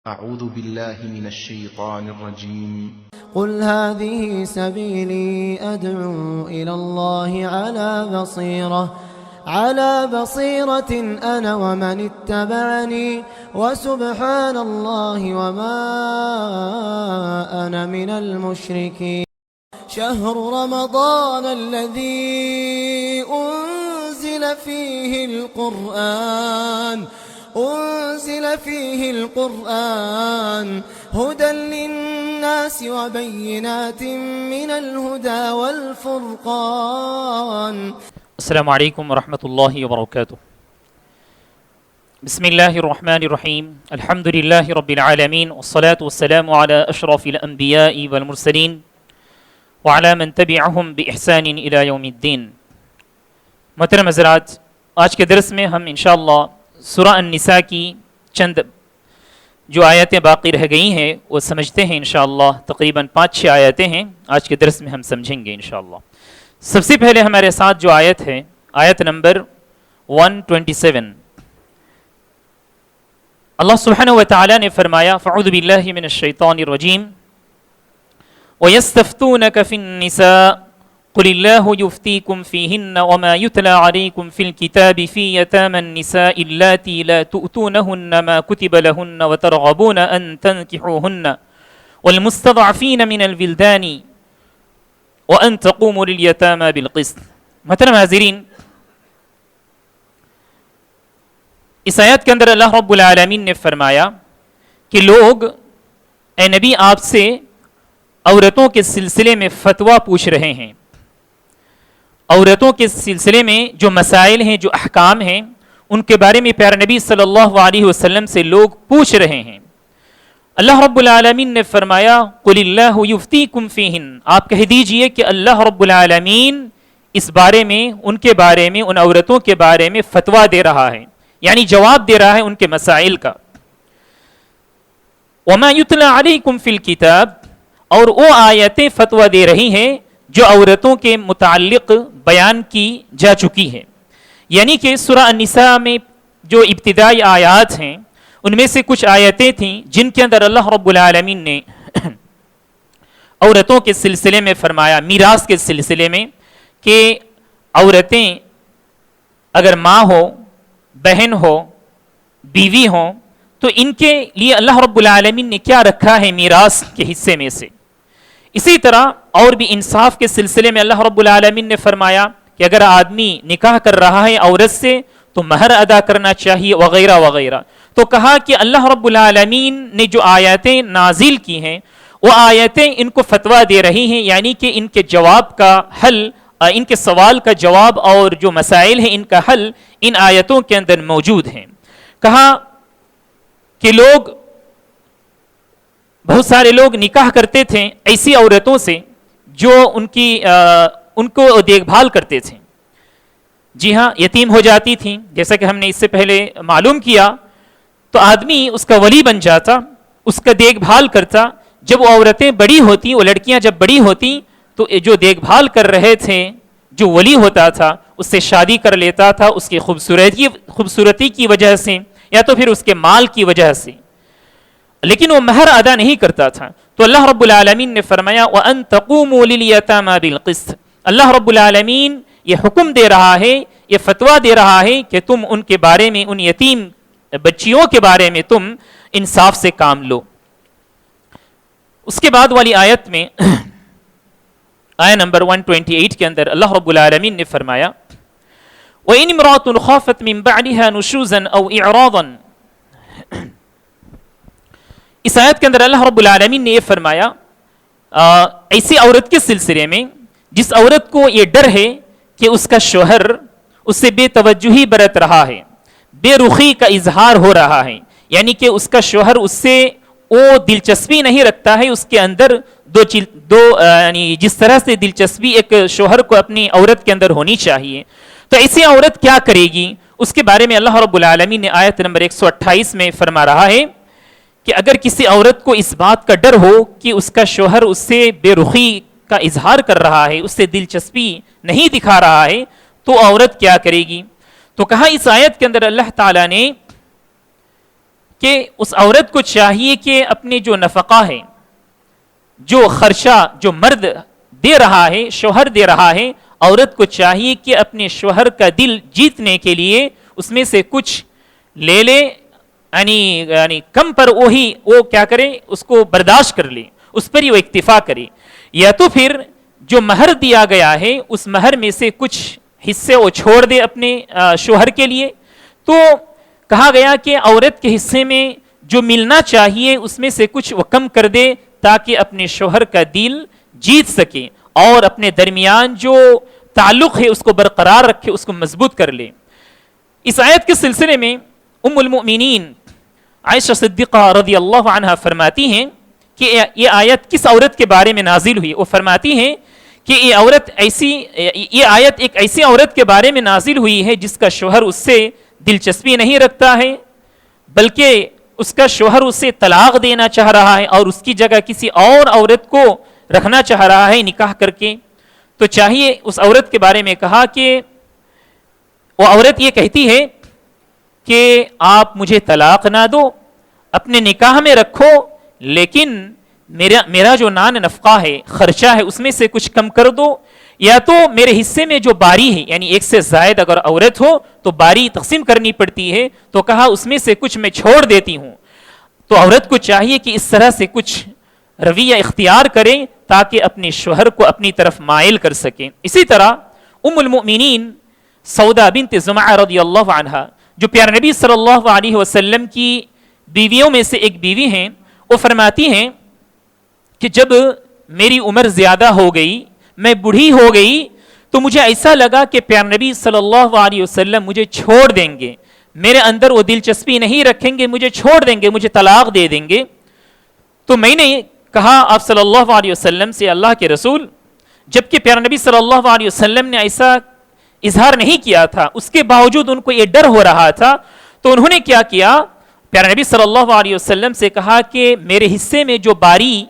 أعوذ بالله من الشيطان الرجيم. قل هذه سبيلي أدعو إلى الله على بصيرة أنا ومن اتبعني وسبحان الله وما أنا من المشركين. شهر رمضان الذي أنزل فيه القرآن هدى للناس وبينات من الهدى والفرقان. السلام علیکم ورحمۃ اللہ وبرکاتہ. بسم اللہ الرحمن الرحیم. الحمد للہ رب العالمین والصلاة والسلام علی اشرف الانبیاء والمرسلین وعلی من تبعہم بإحسان الی یوم الدین. محترم حضرات، آج کے درس میں ہم انشاءاللہ سورہ النساء کی چند جو آیتیں باقی رہ گئی ہیں وہ سمجھتے ہیں انشاءاللہ. تقریباً 5-6 آیتیں ہیں، آج کے درس میں ہم سمجھیں گے انشاءاللہ. سب سے پہلے ہمارے ساتھ جو آیت ہے، آیت نمبر 127. اللہ سبحانہ وتعالی نے فرمایا: فاعوذ باللہ من الشیطان الرجیم وَيَسْتَفْتُونَكَ فِي النِّسَاءِ قُلِ اللَّهُ يُفْتِيكُمْ فِيهِنَّ وَمَا يُتْلَى عَلَيْكُمْ فِي الْكِتَابِ فِي يَتَامَى النِّسَاءِ اللَّاتِي لَا تُؤْتُونَهُنَّ مَا كُتِبَ لَهُنَّ وَتَرْغَبُونَ أَن تَنكِحُوهُنَّ وَالْمُسْتَضْعَفِينَ مِنَ الْوِلْدَانِ وَأَن تَقُومُوا لِلْيَتَامَى بِالْقِسْطِ. محترم حاضرین، اس آیت کے اندر اللہ رب العالمین نے فرمایا کہ لوگ اے نبی آپ سے عورتوں کے سلسلے میں فتویٰ پوچھ رہے ہیں. عورتوں کے سلسلے میں جو مسائل ہیں، جو احکام ہیں، ان کے بارے میں پیارے نبی صلی اللہ علیہ وسلم سے لوگ پوچھ رہے ہیں. اللہ رب العالمین نے فرمایا: قُلِ اللَّهُ يُفْتِيكُمْ فِيهِنَّ. آپ کہہ دیجئے کہ اللہ رب العالمین اس بارے میں، ان کے بارے میں، ان عورتوں کے بارے میں فتویٰ دے رہا ہے، یعنی جواب دے رہا ہے ان کے مسائل کا. وَمَا يُتْلَى عَلَيْكُمْ فِي الْكِتَابِ. اور وہ آیتیں فتویٰ دے رہی ہیں جو عورتوں کے متعلق بیان کی جا چکی ہے. یعنی کہ سورہ النساء میں جو ابتدائی آیات ہیں ان میں سے کچھ آیتیں تھیں جن کے اندر اللہ رب العالمین نے عورتوں کے سلسلے میں فرمایا، میراث کے سلسلے میں، کہ عورتیں اگر ماں ہو، بہن ہو، بیوی ہوں، تو ان کے لیے اللہ رب العالمین نے کیا رکھا ہے میراث کے حصے میں سے. اسی طرح اور بھی انصاف کے سلسلے میں اللہ رب العالمین نے فرمایا کہ اگر آدمی نکاح کر رہا ہے عورت سے تو مہر ادا کرنا چاہیے، وغیرہ وغیرہ. تو کہا کہ اللہ رب العالمین نے جو آیتیں نازل کی ہیں وہ آیتیں ان کو فتویٰ دے رہی ہیں، یعنی کہ ان کے جواب کا حل، ان کے سوال کا جواب اور جو مسائل ہیں ان کا حل ان آیتوں کے اندر موجود ہیں. کہا کہ بہت سارے لوگ نکاح کرتے تھے ایسی عورتوں سے جو ان کو دیکھ بھال کرتے تھے. جی ہاں، یتیم ہو جاتی تھیں، جیسا کہ ہم نے اس سے پہلے معلوم کیا، تو آدمی اس کا ولی بن جاتا، اس کا دیکھ بھال کرتا. جب وہ عورتیں بڑی ہوتی، وہ لڑکیاں جب بڑی ہوتی تو جو دیکھ بھال کر رہے تھے، جو ولی ہوتا تھا، اس سے شادی کر لیتا تھا اس کی خوبصورتی کی وجہ سے یا تو پھر اس کے مال کی وجہ سے، لیکن وہ مہر ادا نہیں کرتا تھا. تو اللہ رب العالمین نے فرمایا: وَأَن تَقُومُوا لِلْيَتَامَى بِالْقِسْطِ. اللہ رب العالمین یہ حکم دے رہا ہے، یہ فتویٰ دے رہا ہے کہ تم ان کے بارے میں، ان یتیم بچیوں کے بارے میں تم انصاف سے کام لو. اس کے بعد والی آیت میں آیت نمبر 128 کے اندر اللہ رب العالمین نے فرمایا: وَإِنِ امْرَأَةٌ خَافَتْ مِنْ بَعْلِهَا نُشُوزًا أَوْ إِعْرَاضًا. اس آیت کے اندر اللہ رب العالمین نے یہ فرمایا ایسی عورت کے سلسلے میں جس عورت کو یہ ڈر ہے کہ اس کا شوہر اس سے بے توجہی برت رہا ہے، بے رخی کا اظہار ہو رہا ہے، یعنی کہ اس کا شوہر اس سے وہ دلچسپی نہیں رکھتا ہے. اس کے اندر یعنی جس طرح سے دلچسپی ایک شوہر کو اپنی عورت کے اندر ہونی چاہیے، تو ایسی عورت کیا کرے گی؟ اس کے بارے میں اللہ رب العالمین نے آیت نمبر 128 میں فرما رہا ہے کہ اگر کسی عورت کو اس بات کا ڈر ہو کہ اس کا شوہر اس سے بے رخی کا اظہار کر رہا ہے، اس سے دلچسپی نہیں دکھا رہا ہے، تو عورت کیا کرے گی؟ تو کہا اس آیت کے اندر اللہ تعالیٰ نے کہ اس عورت کو چاہیے کہ اپنے جو نفقہ ہے، جو خرچہ جو مرد دے رہا ہے، شوہر دے رہا ہے، عورت کو چاہیے کہ اپنے شوہر کا دل جیتنے کے لیے اس میں سے کچھ لے لے، یعنی کم پر وہ کیا کرے، اس کو برداشت کر لے، اس پر ہی وہ اکتفا کرے، یا تو پھر جو مہر دیا گیا ہے اس مہر میں سے کچھ حصے وہ چھوڑ دے اپنے شوہر کے لیے۔ تو کہا گیا کہ عورت کے حصے میں جو ملنا چاہیے اس میں سے کچھ وہ کم کر دے تاکہ اپنے شوہر کا دل جیت سکے اور اپنے درمیان جو تعلق ہے اس کو برقرار رکھے، اس کو مضبوط کر لے۔ اس آیت کے سلسلے میں ام المؤمنین عائشہ صدیقہ رضی اللہ عنہا فرماتی ہیں کہ یہ آیت کس عورت کے بارے میں نازل ہوئی۔ وہ فرماتی ہیں کہ یہ آیت ایک ایسی عورت کے بارے میں نازل ہوئی ہے جس کا شوہر اس سے دلچسپی نہیں رکھتا ہے، بلکہ اس کا شوہر اسے طلاق دینا چاہ رہا ہے اور اس کی جگہ کسی اور عورت کو رکھنا چاہ رہا ہے نکاح کر کے۔ تو چاہیے اس عورت کے بارے میں کہا کہ وہ عورت یہ کہتی ہے کہ آپ مجھے طلاق نہ دو، اپنے نکاح میں رکھو، لیکن میرا جو نان نفقہ ہے، خرچہ ہے، اس میں سے کچھ کم کر دو، یا تو میرے حصے میں جو باری ہے، یعنی ایک سے زائد اگر عورت ہو تو باری تقسیم کرنی پڑتی ہے، تو کہا اس میں سے کچھ میں چھوڑ دیتی ہوں۔ تو عورت کو چاہیے کہ اس طرح سے کچھ رویہ اختیار کریں تاکہ اپنے شوہر کو اپنی طرف مائل کر سکیں۔ اسی طرح ام المؤمنین سودا بنت زمعہ رضی اللہ عنہا، جو پیارے نبی صلی اللہ علیہ وسلم کی بیویوں میں سے ایک بیوی ہیں، وہ فرماتی ہیں کہ جب میری عمر زیادہ ہو گئی، میں بوڑھی ہو گئی، تو مجھے ایسا لگا کہ پیارے نبی صلی اللہ علیہ وسلم مجھے چھوڑ دیں گے، میرے اندر وہ دلچسپی نہیں رکھیں گے، مجھے چھوڑ دیں گے، مجھے طلاق دے دیں گے۔ تو میں نے کہا آپ صلی اللہ علیہ وسلم سے، اللہ کے رسول، جبکہ پیارے نبی صلی اللہ علیہ وسلم نے ایسا اظہار نہیں کیا تھا، اس کے باوجود ان کو یہ ڈر ہو رہا تھا، تو انہوں نے کیا کیا، پیارے نبی صلی اللہ علیہ وسلم سے کہا کہ میرے حصے میں جو باری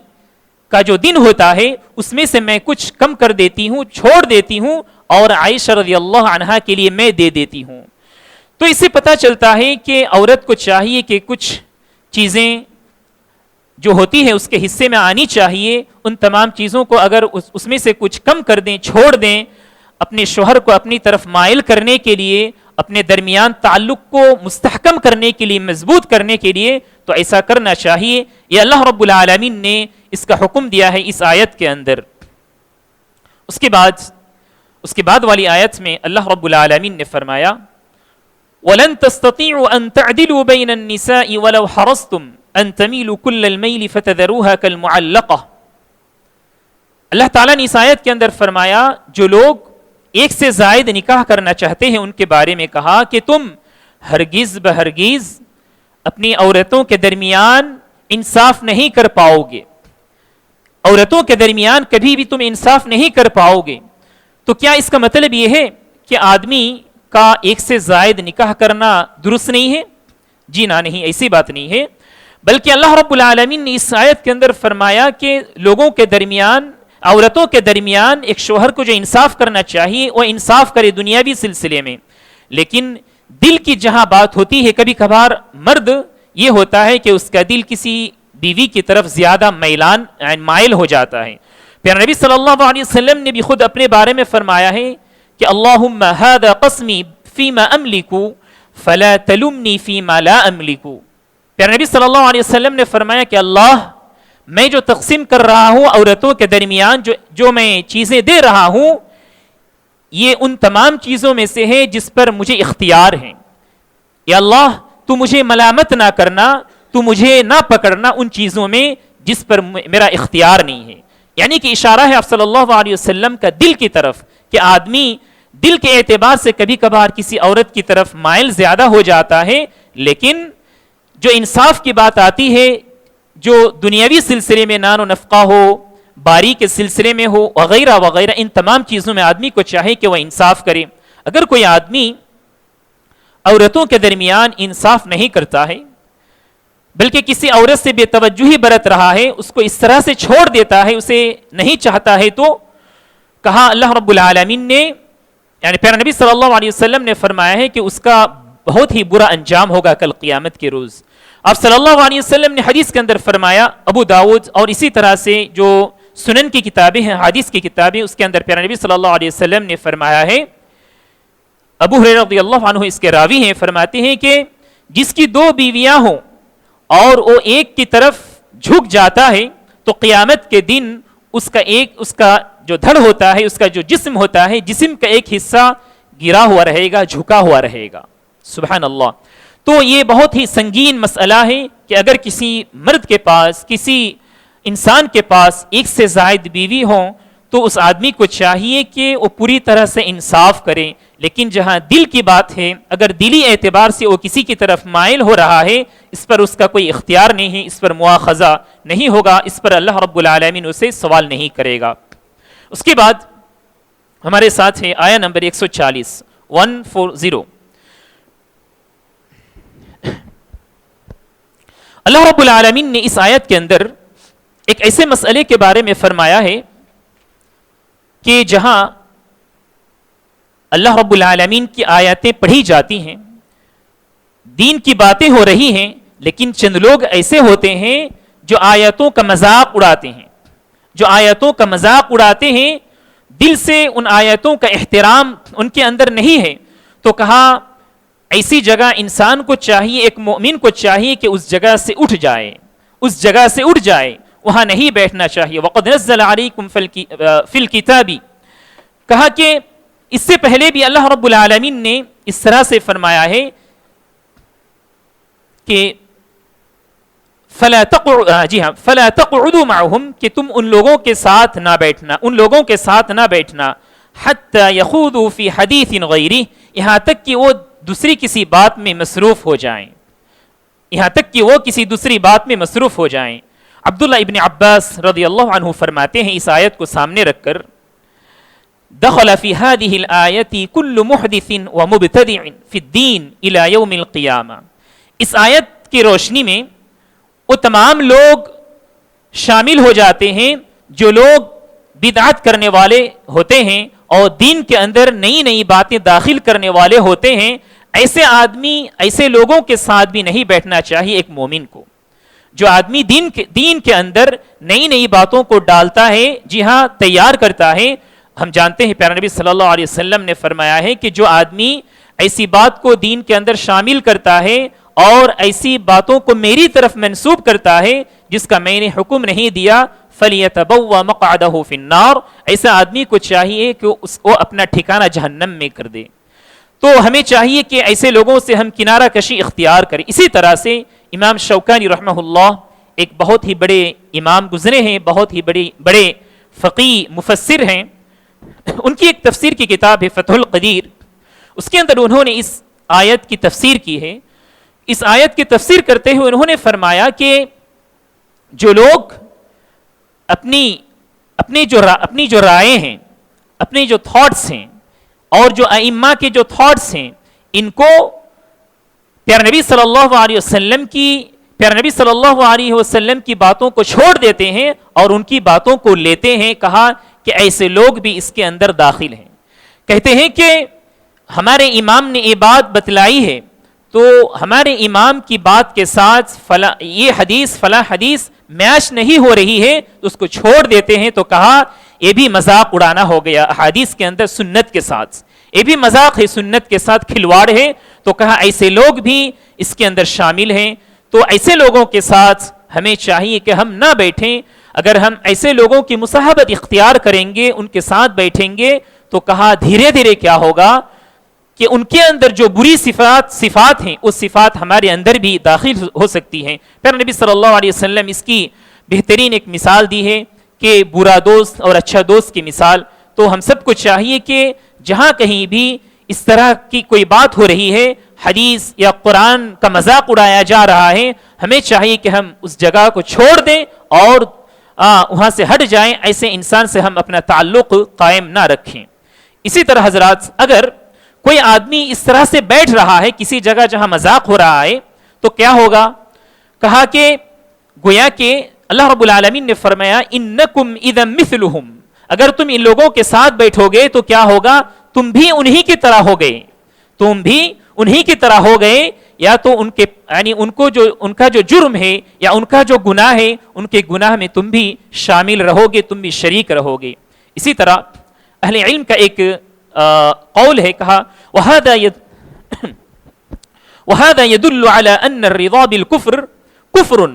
کا جو دن ہوتا ہے اس میں سے میں کچھ کم کر دیتی ہوں، چھوڑ دیتی ہوں، اور عائشہ رضی اللہ عنہا کے لیے میں دے دیتی ہوں۔ تو اس سے پتہ چلتا ہے کہ عورت کو چاہیے کہ کچھ چیزیں جو ہوتی ہے اس کے حصے میں آنی چاہیے، ان تمام چیزوں کو اگر اس میں سے کچھ کم کر دیں، چھوڑ دیں، اپنے شوہر کو اپنی طرف مائل کرنے کے لیے، اپنے درمیان تعلق کو مستحکم کرنے کے لیے، مضبوط کرنے کے لیے، تو ایسا کرنا چاہیے۔ یہ اللہ رب العالمین نے اس کا حکم دیا ہے اس آیت کے اندر۔ اس کے بعد والی آیت میں اللہ رب العالمین نے فرمایا وَلَن تَسْتَطِيعُوا أَن تَعْدِلُوا بَيْنَ النِّسَاءِ وَلَوْ حَرَصْتُمْ أَن تَمِيلُوا كُلَّ الْمَيْلِ فَتَذَرُوهَا كَالْمُعَلَّقَةِ۔ اللہ تعالیٰ نے اس آیت کے اندر فرمایا جو لوگ ایک سے زائد نکاح کرنا چاہتے ہیں ان کے بارے میں کہا کہ تم ہرگز بہرگز اپنی عورتوں کے درمیان انصاف نہیں کر پاؤ گے، عورتوں کے درمیان کبھی بھی تم انصاف نہیں کر پاؤ گے۔ تو کیا اس کا مطلب یہ ہے کہ آدمی کا ایک سے زائد نکاح کرنا درست نہیں ہے؟ جی نہ، نہیں، ایسی بات نہیں ہے، بلکہ اللہ رب العالمین نے اس آیت کے اندر فرمایا کہ لوگوں کے درمیان، عورتوں کے درمیان ایک شوہر کو جو انصاف کرنا چاہیے وہ انصاف کرے دنیاوی سلسلے میں، لیکن دل کی جہاں بات ہوتی ہے، کبھی کبھار مرد یہ ہوتا ہے کہ اس کا دل کسی بیوی کی طرف زیادہ مائل ہو جاتا ہے۔ پیارے نبی صلی اللہ علیہ وسلم نے بھی خود اپنے بارے میں فرمایا ہے کہ اللہم ھذا قسمی فیما املک فلا تلمنی فیما لا املک۔ پیارے نبی صلی اللہ علیہ وسلم نے فرمایا کہ اللہ، میں جو تقسیم کر رہا ہوں عورتوں کے درمیان، جو میں چیزیں دے رہا ہوں، یہ ان تمام چیزوں میں سے ہے جس پر مجھے اختیار ہے۔ یا اللہ، تو مجھے ملامت نہ کرنا، تو مجھے نہ پکڑنا ان چیزوں میں جس پر میرا اختیار نہیں ہے۔ یعنی کہ اشارہ ہے آپ صلی اللہ علیہ وسلم کا دل کی طرف کہ آدمی دل کے اعتبار سے کبھی کبھار کسی عورت کی طرف مائل زیادہ ہو جاتا ہے، لیکن جو انصاف کی بات آتی ہے، جو دنیاوی سلسلے میں نان و نفقہ ہو، باری کے سلسلے میں ہو، وغیرہ وغیرہ، ان تمام چیزوں میں آدمی کو چاہے کہ وہ انصاف کرے۔ اگر کوئی آدمی عورتوں کے درمیان انصاف نہیں کرتا ہے، بلکہ کسی عورت سے بے توجہی برت رہا ہے، اس کو اس طرح سے چھوڑ دیتا ہے، اسے نہیں چاہتا ہے، تو کہا اللہ رب العالمین نے، یعنی پیارے نبی صلی اللہ علیہ وسلم نے فرمایا ہے کہ اس کا بہت ہی برا انجام ہوگا کل قیامت کے روز۔ آپ صلی اللہ علیہ وسلم نے حدیث کے اندر فرمایا، ابو داؤد اور اسی طرح سے جو سنن کی کتابیں ہیں، حدیث کی کتابیں، اس کے اندر پیارے نبی صلی اللہ علیہ وسلم نے فرمایا ہے، ابو ہریرہ رضی اللہ عنہ اس کے راوی ہیں، فرماتے ہیں کہ جس کی 2 بیویاں ہوں اور وہ ایک کی طرف جھک جاتا ہے تو قیامت کے دن اس کا جو دھڑ ہوتا ہے، اس کا جو جسم ہوتا ہے، جسم کا ایک حصہ گرا ہوا رہے گا، جھکا ہوا رہے گا. سبحان اللہ. تو یہ بہت ہی سنگین مسئلہ ہے کہ اگر کسی مرد کے پاس، کسی انسان کے پاس 1 سے زائد بیوی ہوں تو اس آدمی کو چاہیے کہ وہ پوری طرح سے انصاف کرے. لیکن جہاں دل کی بات ہے، اگر دلی اعتبار سے وہ کسی کی طرف مائل ہو رہا ہے، اس پر اس کا کوئی اختیار نہیں ہے، اس پر مواخذہ نہیں ہوگا، اس پر اللہ رب العالمین اسے سوال نہیں کرے گا. اس کے بعد ہمارے ساتھ ہے آیہ نمبر 140 140. اللہ رب العالمین نے اس آیت کے اندر ایک ایسے مسئلے کے بارے میں فرمایا ہے کہ جہاں اللہ رب العالمین کی آیاتیں پڑھی جاتی ہیں، دین کی باتیں ہو رہی ہیں، لیکن چند لوگ ایسے ہوتے ہیں جو آیاتوں کا مذاق اڑاتے ہیں، جو آیاتوں کا مذاق اڑاتے ہیں، دل سے ان آیاتوں کا احترام ان کے اندر نہیں ہے. تو کہا ایسی جگہ انسان کو چاہیے، ایک مومن کو چاہیے کہ اس جگہ سے اٹھ جائے، اس جگہ سے اٹھ جائے، وہاں نہیں بیٹھنا چاہیے. وَقَدْ نَزَّلَ عَلَيْكُمْ فِي الْكِتَابِ. کہا کہ اس سے پہلے بھی اللہ رب العالمین نے اس طرح سے فرمایا ہے کہ فَلَا تَقْعُدُوا مَعَهُمْ، کہ تم ان لوگوں کے ساتھ نہ بیٹھنا، ان لوگوں کے ساتھ نہ بیٹھنا، حَتَّى يَخُوضُوا فِي حَدِيثٍ غَيْرِهِ، یہاں تک کہ وہ دوسری کسی بات میں مصروف ہو جائیں، یہاں تک کہ وہ کسی دوسری بات میں مصروف ہو جائیں. عبداللہ ابن عباس رضی اللہ عنہ فرماتے ہیں اس آیت کو سامنے رکھ کر، دخل فی هذه الآیت کل محدث ومبتدع فی الدین الى یوم القیامہ. اس آیت کی روشنی میں وہ تمام لوگ شامل ہو جاتے ہیں جو لوگ بدعت کرنے والے ہوتے ہیں اور دین کے اندر نئی نئی باتیں داخل کرنے والے ہوتے ہیں. ایسے آدمی، ایسے لوگوں کے ساتھ بھی نہیں بیٹھنا چاہیے ایک مومن کو. جو آدمی دین کے اندر نئی نئی باتوں کو ڈالتا ہے، جی ہاں تیار کرتا ہے. ہم جانتے ہیں پیارے نبی صلی اللہ علیہ وسلم نے فرمایا ہے کہ جو آدمی ایسی بات کو دین کے اندر شامل کرتا ہے اور ایسی باتوں کو میری طرف منسوب کرتا ہے جس کا میں نے حکم نہیں دیا، فَلْيَتَبَوَّ مَقْعَدَهُ فِي النَّارِ، ایسے آدمی کو چاہیے کہ وہ اپنا ٹھکانہ جہنم میں کر دے. تو ہمیں چاہیے کہ ایسے لوگوں سے ہم کنارہ کشی اختیار کریں. اسی طرح سے امام شوکانی رحمہ اللہ ایک بہت ہی بڑے امام گزرے ہیں، بہت ہی بڑے فقیہ مفسر ہیں. ان کی ایک تفسیر کی کتاب ہے فتح القدیر، اس کے اندر انہوں نے اس آیت کی تفسیر کی ہے. اس آیت کی تفسیر کرتے ہوئے انہوں نے فرمایا کہ جو لوگ اپنی جو رائے ہیں، اپنے جو تھاٹس ہیں اور جو ائمہ کے جو تھاٹس ہیں، ان کو پیارے نبی صلی اللہ علیہ وسلم کی باتوں کو چھوڑ دیتے ہیں اور ان کی باتوں کو لیتے ہیں. کہا کہ ایسے لوگ بھی اس کے اندر داخل ہیں. کہتے ہیں کہ ہمارے امام نے یہ بات بتلائی ہے تو ہمارے امام کی بات کے ساتھ یہ حدیث فلاں حدیث میچ نہیں ہو رہی ہے تو اس کو چھوڑ دیتے ہیں. تو کہا یہ بھی مذاق اڑانا ہو گیا احادیث کے اندر سنت کے ساتھ، یہ بھی مذاق ہے، سنت کے ساتھ کھلواڑ ہے. تو کہا ایسے لوگ بھی اس کے اندر شامل ہیں. تو ایسے لوگوں کے ساتھ ہمیں چاہیے کہ ہم نہ بیٹھیں. اگر ہم ایسے لوگوں کی مصاحبت اختیار کریں گے، ان کے ساتھ بیٹھیں گے، تو کہا دھیرے دھیرے کیا ہوگا کہ ان کے اندر جو بری صفات ہیں، اس صفات ہمارے اندر بھی داخل ہو سکتی ہیں. پھر نبی صلی اللہ علیہ وسلم اس کی بہترین ایک مثال دی ہے کہ برا دوست اور اچھا دوست کی مثال. تو ہم سب کو چاہیے کہ جہاں کہیں بھی اس طرح کی کوئی بات ہو رہی ہے، حدیث یا قرآن کا مذاق اڑایا جا رہا ہے، ہمیں چاہیے کہ ہم اس جگہ کو چھوڑ دیں اور وہاں سے ہٹ جائیں. ایسے انسان سے ہم اپنا تعلق قائم نہ رکھیں. اسی طرح حضرات، اگر کوئی آدمی اس طرح سے بیٹھ رہا ہے کسی جگہ جہاں مذاق ہو رہا ہے تو کیا ہوگا؟ کہا کہ گویا کہ اللہ رب العالمین نے فرمایا انکم اذا مثلہم، اگر تم ان لوگوں کے ساتھ بیٹھو گے تو کیا ہوگا؟ تم بھی انہی کی طرح ہو گئے، تم بھی انہی کی طرح ہو گئے یا تو ان کے یعنی ان کا جو جرم ہے یا ان کا جو گناہ ہے ان کے گناہ میں تم بھی شامل رہو گے، تم بھی شریک رہو گے۔ اسی طرح اہل علم کا ایک قول ہے، کہا وَهَذَا يَدُلُّ عَلَىٰ أَنَّ الرِّضَا بِالْكُفْرِ كُفْرٌ،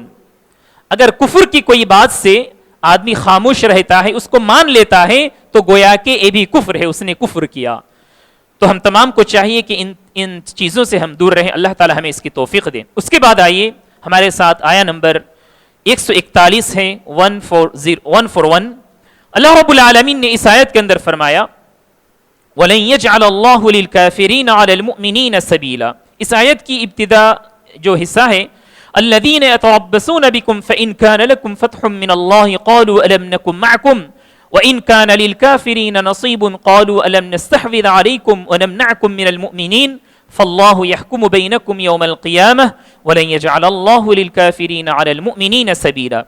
اگر کفر کی کوئی بات سے آدمی خاموش رہتا ہے، اس کو مان لیتا ہے، تو گویا کہ یہ بھی کفر ہے، اس نے کفر کیا۔ تو ہم تمام کو چاہیے کہ ان چیزوں سے ہم دور رہیں، اللہ تعالی ہمیں اس کی توفیق دے۔ اس کے بعد آئیے ہمارے ساتھ آیا نمبر 141 ہے، 141۔ اللہ رب العالمین نے اس آیت کے اندر فرمایا وَلَن يَجْعَلَ اللَّهُ لِلْكَافِرِينَ عَلَى الْمُؤْمِنِينَ سَبِيلًا، اس آیت کی ابتدا جو حصہ ہے الذين يتربصون بكم فإن كان لكم فتح من الله قالوا ألم نكن معكم وإن كان للكافرين نصيب قالوا ألم نستحوذ عليكم ونمنعكم من المؤمنين فالله يحكم بينكم يوم القيامة ولن يجعل الله للكافرين على المؤمنين سبيلا۔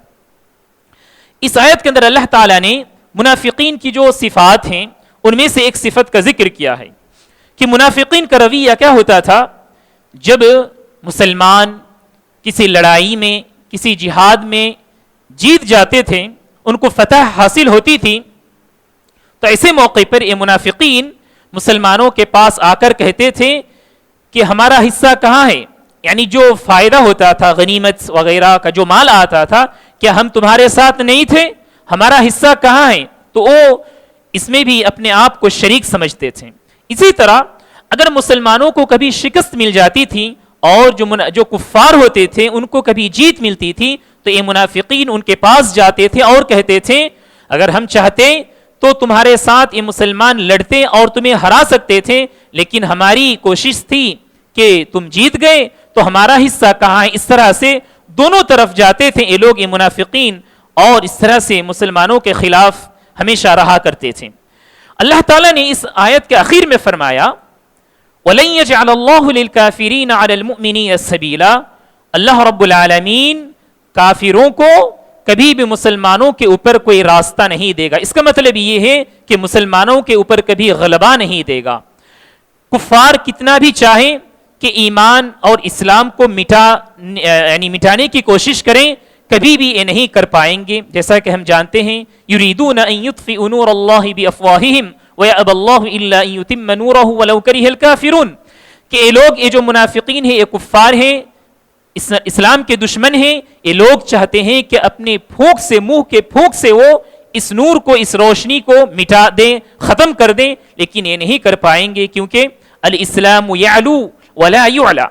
اس آیت کے اندر اللہ تعالیٰ نے منافقین کی جو صفات ہیں ان میں سے ایک صفت کا ذکر کیا ہے کہ منافقین کا رویہ کیا ہوتا تھا، جب مسلمان کسی لڑائی میں کسی جہاد میں جیت جاتے تھے، ان کو فتح حاصل ہوتی تھی، تو ایسے موقع پر یہ منافقین مسلمانوں کے پاس آ کر کہتے تھے کہ ہمارا حصہ کہاں ہے، یعنی جو فائدہ ہوتا تھا غنیمت وغیرہ کا جو مال آتا تھا، کیا ہم تمہارے ساتھ نہیں تھے، ہمارا حصہ کہاں ہے؟ تو وہ اس میں بھی اپنے آپ کو شریک سمجھتے تھے۔ اسی طرح اگر مسلمانوں کو کبھی شکست مل جاتی تھی اور جو کفار ہوتے تھے ان کو کبھی جیت ملتی تھی، تو یہ منافقین ان کے پاس جاتے تھے اور کہتے تھے اگر ہم چاہتے تو تمہارے ساتھ یہ مسلمان لڑتے اور تمہیں ہرا سکتے تھے، لیکن ہماری کوشش تھی کہ تم جیت گئے تو ہمارا حصہ کہاں ہے۔ اس طرح سے دونوں طرف جاتے تھے یہ لوگ، یہ منافقین، اور اس طرح سے مسلمانوں کے خلاف ہمیشہ رہا کرتے تھے۔ اللہ تعالیٰ نے اس آیت کے آخر میں فرمایا وَلَن يَجْعَلَ اللَّهُ لِلْكَافِرِينَ عَلَى الْمُؤْمِنِينَ سَبِيلًا، اللہ رب العالمین کافروں کو کبھی بھی مسلمانوں کے اوپر کوئی راستہ نہیں دے گا۔ اس کا مطلب یہ ہے کہ مسلمانوں کے اوپر کبھی غلبہ نہیں دے گا۔ کفار کتنا بھی چاہیں کہ ایمان اور اسلام کو مٹانے کی کوشش کریں، کبھی بھی یہ نہیں کر پائیں گے۔ جیسا کہ ہم جانتے ہیں یریدون ان یطفئوا نور اللہ بافواہہم ویأبی اللہ الا ان یتم نورہ ولو کرہ الکافرون، کہ یہ لوگ، یہ جو منافقین ہیں، یہ کفار ہیں، اسلام کے دشمن ہیں، یہ لوگ چاہتے ہیں کہ اپنے پھونک سے، منہ کے پھونک سے وہ اس نور کو، اس روشنی کو مٹا دیں، ختم کر دیں، لیکن یہ نہیں کر پائیں گے، کیونکہ الاسلام یعلو ولا یعلا،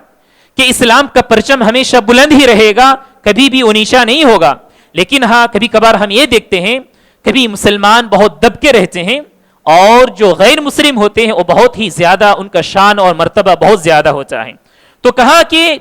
کہ اسلام کا پرچم ہمیشہ بلند ہی رہے گا، کبھی بھی اونیچا نہیں ہوگا۔ لیکن ہاں کبھی کبھار ہم یہ دیکھتے ہیں کبھی مسلمان بہت دب کے رہتے ہیں اور جو غیر مسلم ہوتے ہیں وہ بہت ہی زیادہ، ان کا شان اور مرتبہ بہت زیادہ ہوتا ہے۔ تو کہا کہ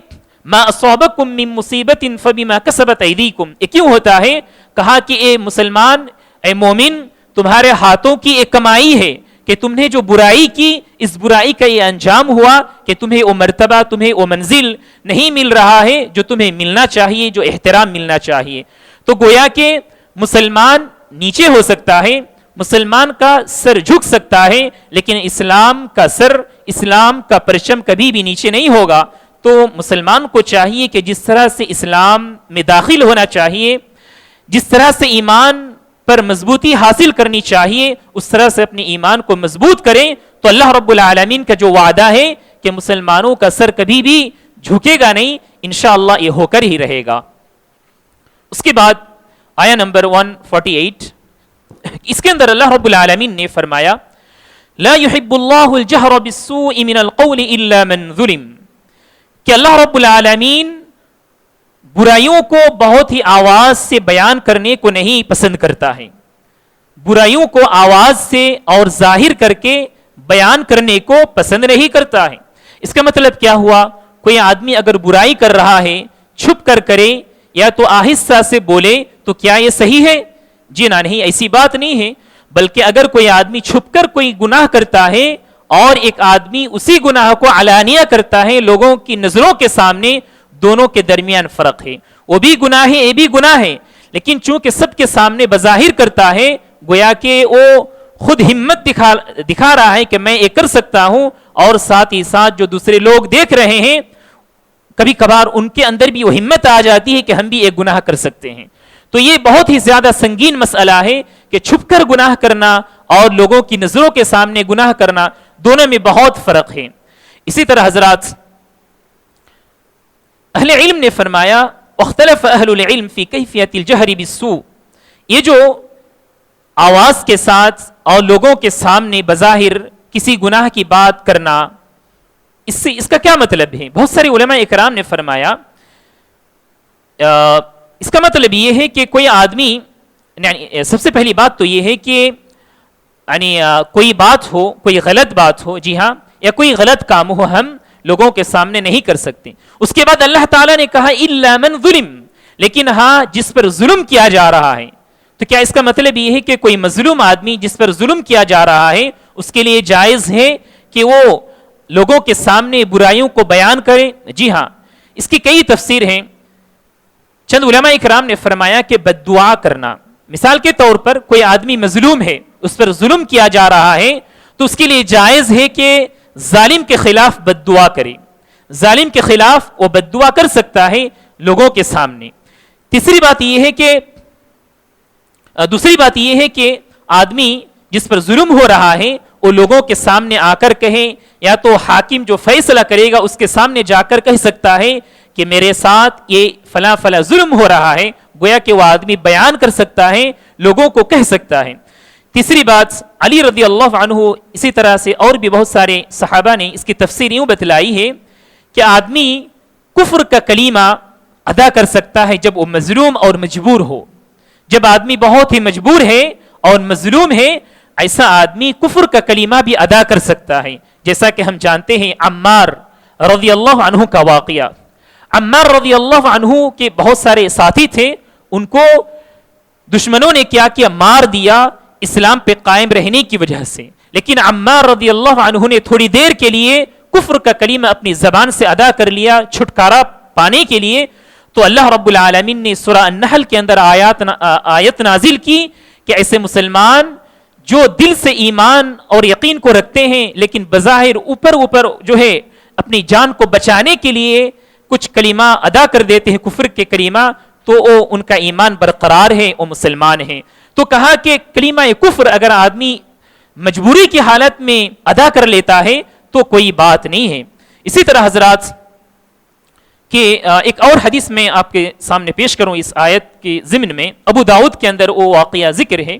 ما اصابکم من مصیبت فبما کسبت ایدیکم، یہ کیوں ہوتا ہے؟ کہا کہ اے مسلمان، اے مومن، تمہارے ہاتھوں کی ایک کمائی ہے کہ تم نے جو برائی کی، اس برائی کا یہ انجام ہوا کہ تمہیں وہ مرتبہ، تمہیں وہ منزل نہیں مل رہا ہے جو تمہیں ملنا چاہیے، جو احترام ملنا چاہیے۔ تو گویا کہ مسلمان نیچے ہو سکتا ہے، مسلمان کا سر جھک سکتا ہے، لیکن اسلام کا سر، اسلام کا پرچم کبھی بھی نیچے نہیں ہوگا۔ تو مسلمان کو چاہیے کہ جس طرح سے اسلام میں داخل ہونا چاہیے، جس طرح سے ایمان پر مضبوطی حاصل کرنی چاہیے، اس طرح سے اپنے ایمان کو مضبوط کریں، تو اللہ رب العالمین کا جو وعدہ ہے کہ مسلمانوں کا سر کبھی بھی جھکے گا نہیں، انشاءاللہ یہ ہو کر ہی رہے گا۔ اس کے بعد آیا نمبر 148، اس کے اندر اللہ رب العالمین نے فرمایا لا يحب اللہ الجہر بالسوء من القول الا من ظلم، کہ اللہ رب العالمین برائیوں کو بہت ہی آواز سے بیان کرنے کو نہیں پسند کرتا ہے، برائیوں کو آواز سے اور ظاہر کر کے بیان کرنے کو پسند نہیں کرتا ہے۔ اس کا مطلب کیا ہوا؟ کوئی آدمی اگر برائی کر رہا ہے چھپ کر کرے یا تو آہستہ سے بولے تو کیا یہ صحیح ہے؟ جی نہیں، ایسی بات نہیں ہے۔ بلکہ اگر کوئی آدمی چھپ کر کوئی گناہ کرتا ہے اور ایک آدمی اسی گناہ کو علانیہ کرتا ہے لوگوں کی نظروں کے سامنے، دونوں کے درمیان فرق ہے۔ وہ بھی گناہ ہے، یہ بھی گناہ ہے، لیکن چونکہ سب کے سامنے بظاہر کرتا ہے، گویا کہ وہ خود ہمت دکھا رہا ہے کہ میں یہ کر سکتا ہوں، اور ساتھ ہی ساتھ جو دوسرے لوگ دیکھ رہے ہیں کبھی کبھار ان کے اندر بھی وہ ہمت آ جاتی ہے کہ ہم بھی ایک گناہ کر سکتے ہیں. تو یہ بہت ہی زیادہ سنگین مسئلہ ہے کہ چھپ کر گناہ کرنا اور لوگوں کی نظروں کے سامنے گناہ کرنا، دونوں میں بہت فرق ہے. اسی طرح حضرات اہل علم نے فرمایا اختلف اہل العلم فی کیفیت الجہر بالسوء، یہ جو آواز کے ساتھ اور لوگوں کے سامنے بظاہر کسی گناہ کی بات کرنا، اس کا کیا مطلب ہے؟ بہت سارے علماء اکرام نے فرمایا اس کا مطلب یہ ہے کہ کوئی آدمی، یعنی سب سے پہلی بات تو یہ ہے کہ یعنی کوئی بات ہو، کوئی غلط بات ہو، جی ہاں، یا کوئی غلط کام ہو، ہم لوگوں کے سامنے نہیں کر سکتے. اس کے بعد اللہ تعالیٰ نے کہا الا من ظلم، لیکن ہاں جس پر ظلم کیا جا رہا ہے. تو کیا اس کا مطلب یہ ہے کہ کوئی مظلوم آدمی جس پر ظلم کیا جا رہا ہے اس کے لیے جائز ہے کہ وہ لوگوں کے سامنے برائیوں کو بیان کرے؟ جی ہاں، اس کی کئی تفسیر ہیں. چند علماء اکرام نے فرمایا کہ بد دعا کرنا، مثال کے طور پر کوئی آدمی مظلوم ہے، اس پر ظلم کیا جا رہا ہے، تو اس کے لیے جائز ہے کہ ظالم کے خلاف بد دعا کرے. ظالم کے خلاف وہ بد دعا کر سکتا ہے لوگوں کے سامنے. دوسری بات یہ ہے کہ آدمی جس پر ظلم ہو رہا ہے وہ لوگوں کے سامنے آ کر کہے، یا تو حاکم جو فیصلہ کرے گا اس کے سامنے جا کر کہہ سکتا ہے کہ میرے ساتھ یہ فلاں فلاں ظلم ہو رہا ہے، گویا کہ وہ آدمی بیان کر سکتا ہے، لوگوں کو کہہ سکتا ہے. تیسری بات علی رضی اللہ عنہ، اسی طرح سے اور بھی بہت سارے صحابہ نے اس کی تفسیر یوں بتلائی ہے کہ آدمی کفر کا کلمہ ادا کر سکتا ہے جب وہ مظلوم اور مجبور ہو. جب آدمی بہت ہی مجبور ہے اور مظلوم ہے، ایسا آدمی کفر کا کلمہ بھی ادا کر سکتا ہے. جیسا کہ ہم جانتے ہیں عمار رضی اللہ عنہ کا واقعہ. عمار رضی اللہ عنہ کے بہت سارے ساتھی تھے، ان کو دشمنوں نے کیا مار دیا اسلام پہ قائم رہنے کی وجہ سے. لیکن عمار رضی اللہ عنہ نے تھوڑی دیر کے لیے کفر کا کلمہ اپنی زبان سے ادا کر لیا چھٹکارا پانے کے لیے. تو اللہ رب العالمین نے سورہ النحل کے اندر آیت نازل کی کہ ایسے مسلمان جو دل سے ایمان اور یقین کو رکھتے ہیں لیکن بظاہر اوپر جو ہے اپنی جان کو بچانے کے لیے کچھ کلمہ ادا کر دیتے ہیں کفر کے کلمہ، تو ان کا ایمان برقرار ہے، وہ مسلمان ہیں. تو کہا کہ کلمہ کفر اگر آدمی مجبوری کی حالت میں ادا کر لیتا ہے تو کوئی بات نہیں ہے. اسی طرح حضرات کہ ایک اور حدیث میں آپ کے سامنے پیش کروں اس آیت کے ضمن میں، ابو داؤد کے اندر وہ واقعہ ذکر ہے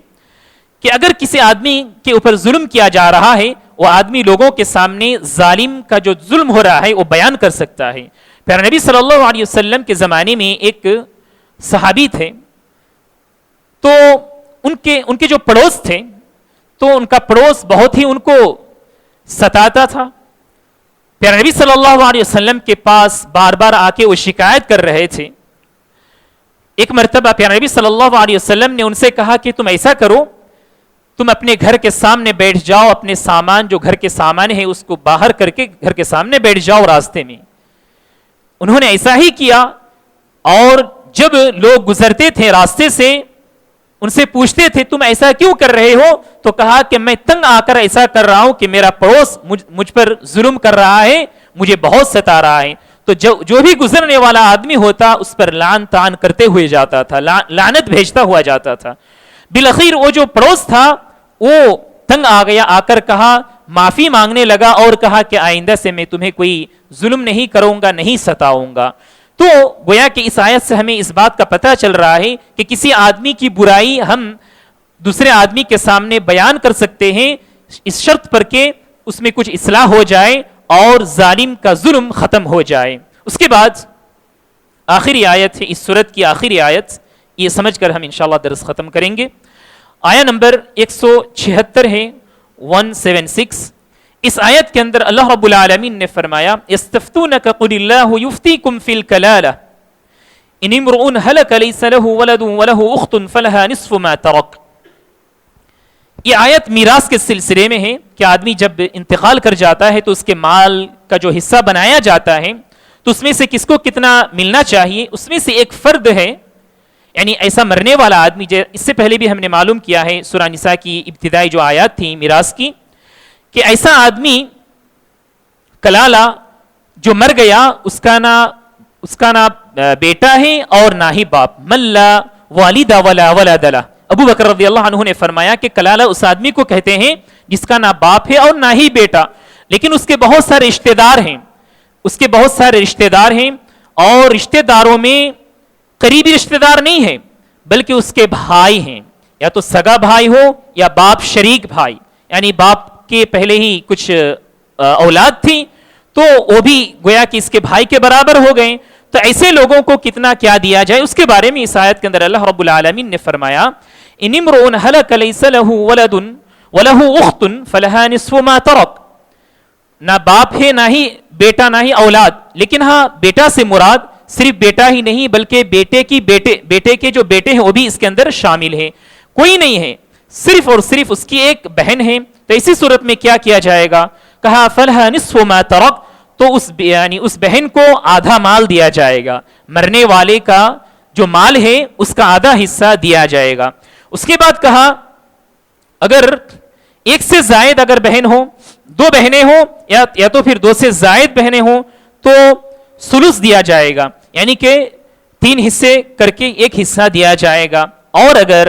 کہ اگر کسی آدمی کے اوپر ظلم کیا جا رہا ہے، وہ آدمی لوگوں کے سامنے ظالم کا جو ظلم ہو رہا ہے وہ بیان کر سکتا ہے. پھر نبی صلی اللہ علیہ وسلم کے زمانے میں ایک صحابی تھے، تو ان کے جو پڑوس تھے، تو ان کا پڑوس بہت ہی ان کو ستاتا تھا. پھر نبی صلی اللہ علیہ وسلم کے پاس بار بار آ کے وہ شکایت کر رہے تھے. ایک مرتبہ پھر نبی صلی اللہ علیہ وسلم نے ان سے کہا کہ تم ایسا کرو، تم اپنے گھر کے سامنے بیٹھ جاؤ، اپنے سامان جو گھر کے سامان ہے اس کو باہر کر کے گھر کے سامنے بیٹھ جاؤ راستے میں. انہوں نے ایسا ہی کیا، اور جب لوگ گزرتے تھے راستے سے ان سے پوچھتے تھے تم ایسا کیوں کر رہے ہو، تو کہا کہ میں تنگ آ کر ایسا کر رہا ہوں کہ میرا پڑوس مجھ پر ظلم کر رہا ہے، مجھے بہت ستا رہا ہے. تو جو بھی گزرنے والا آدمی ہوتا اس پر لعن طعن کرتے ہوئے جاتا تھا، لعنت بھیجتا ہوا جاتا تھا. بالآخر وہ جو پڑوس تھا وہ تنگ آ گیا، آ کر کہا، معافی مانگنے لگا اور کہا کہ آئندہ سے میں تمہیں کوئی ظلم نہیں کروں گا، نہیں ستاؤں گا. تو گویا کہ اس آیت سے ہمیں اس بات کا پتہ چل رہا ہے کہ کسی آدمی کی برائی ہم دوسرے آدمی کے سامنے بیان کر سکتے ہیں، اس شرط پر کہ اس میں کچھ اصلاح ہو جائے اور ظالم کا ظلم ختم ہو جائے. اس کے بعد آخری آیت ہے اس سورت کی آخری آیت، یہ سمجھ کر ہم انشاءاللہ درس ختم کریں گے. آیت نمبر 176 ہے 176. اس آیت کے اندر اللہ رب العالمین نے فرمایا یستفتونک قل اللہ یفتیکم فی الکلالہ ان امرؤ ہلک لیس له ولد وله اخت فلها نصف ما ترک. یہ آیت میراث کے سلسلے میں ہے کہ آدمی جب انتقال کر جاتا ہے تو اس کے مال کا جو حصہ بنایا جاتا ہے تو اس میں سے کس کو کتنا ملنا چاہیے. اس میں سے ایک فرد ہے، یعنی ایسا مرنے والا آدمی، اس سے پہلے بھی ہم نے معلوم کیا ہے سورہ نساء کی ابتدائی جو آیات تھیں میراث کی، کہ ایسا آدمی کلالہ جو مر گیا، اس کا نہ اس کا نہ بیٹا ہے اور نہ ہی باپ. من لا والد ولا ولد له. ابو بکر رضی اللہ عنہ نے فرمایا کہ کلالہ اس آدمی کو کہتے ہیں جس کا نہ باپ ہے اور نہ ہی بیٹا، لیکن اس کے بہت سارے رشتہ دار ہیں، اس کے بہت سارے رشتہ دار ہیں، اور رشتہ داروں میں قریبی رشتہ دار نہیں ہے بلکہ اس کے بھائی ہیں، یا تو سگا بھائی ہو یا باپ شریک بھائی، یعنی باپ کے پہلے ہی کچھ اولاد تھی تو وہ بھی گویا کہ اس کے بھائی کے برابر ہو گئے. تو ایسے لوگوں کو کتنا کیا دیا جائے اس کے بارے میں اس آیت کے اندر اللہ رب العالمین نے فرمایا ان امرؤ هلك ليس له ولد وله اخت فلها نصف ما ترك. نہ باپ ہے نہ ہی بیٹا نہ ہی اولاد، لیکن ہاں بیٹا سے مراد صرف بیٹا ہی نہیں بلکہ بیٹے کے جو بیٹے ہیں وہ بھی اس کے اندر شامل ہے. کوئی نہیں ہے، صرف اور صرف اس کی ایک بہن ہے. تو اسی صورت میں کیا جائے گا؟ کہا فلها نصف ما ترك، تو یعنی اس بہن کو آدھا مال دیا جائے گا، مرنے والے کا جو مال ہے اس کا آدھا حصہ دیا جائے گا. اس کے بعد کہا اگر ایک سے زائد اگر بہن ہو، دو بہنیں ہوں یا تو پھر دو سے زائد بہنیں ہوں تو ثلث دیا جائے گا، یعنی کہ 3 حصے کر کے ایک حصہ دیا جائے گا. اور اگر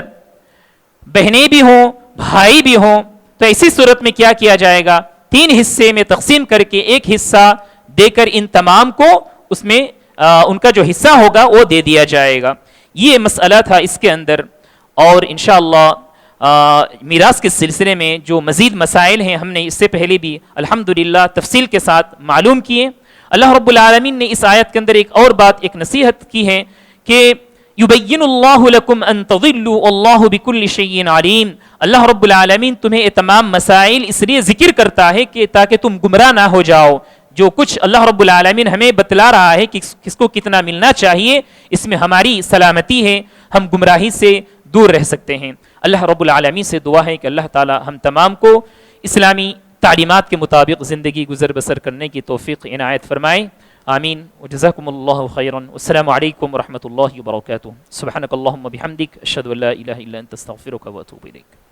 بہنیں بھی ہوں بھائی بھی ہوں تو ایسی صورت میں کیا جائے گا؟ 3 حصے میں تقسیم کر کے ایک حصہ دے کر ان تمام کو اس میں ان کا جو حصہ ہوگا وہ دے دیا جائے گا. یہ مسئلہ تھا اس کے اندر. اور انشاءاللہ میراث کے سلسلے میں جو مزید مسائل ہیں ہم نے اس سے پہلے بھی الحمدللہ تفصیل کے ساتھ معلوم کیے. اللہ رب العالمین نے اس آیت کے اندر ایک اور بات، ایک نصیحت کی ہے کہ یبین اللہ لکم ان تضلوا اللہ بکل شیء علیم. اللہ رب العالمین تمہیں تمام مسائل اس لیے ذکر کرتا ہے کہ تاکہ تم گمراہ نہ ہو جاؤ. جو کچھ اللہ رب العالمین ہمیں بتلا رہا ہے کہ کس کو کتنا ملنا چاہیے، اس میں ہماری سلامتی ہے، ہم گمراہی سے دور رہ سکتے ہیں. اللہ رب العالمین سے دعا ہے کہ اللہ تعالی ہم تمام کو اسلامی تعلیمات کے مطابق زندگی گزر بسر کرنے کی توفیق عنایت فرمائے. آمین. وجزاکم اللہ خیرا. السلام علیکم ورحمۃ اللہ وبرکاتہ. سبحانک اللہم وبحمدک اشہد ان لا الہ الا انت استغفرک واتوب الیک.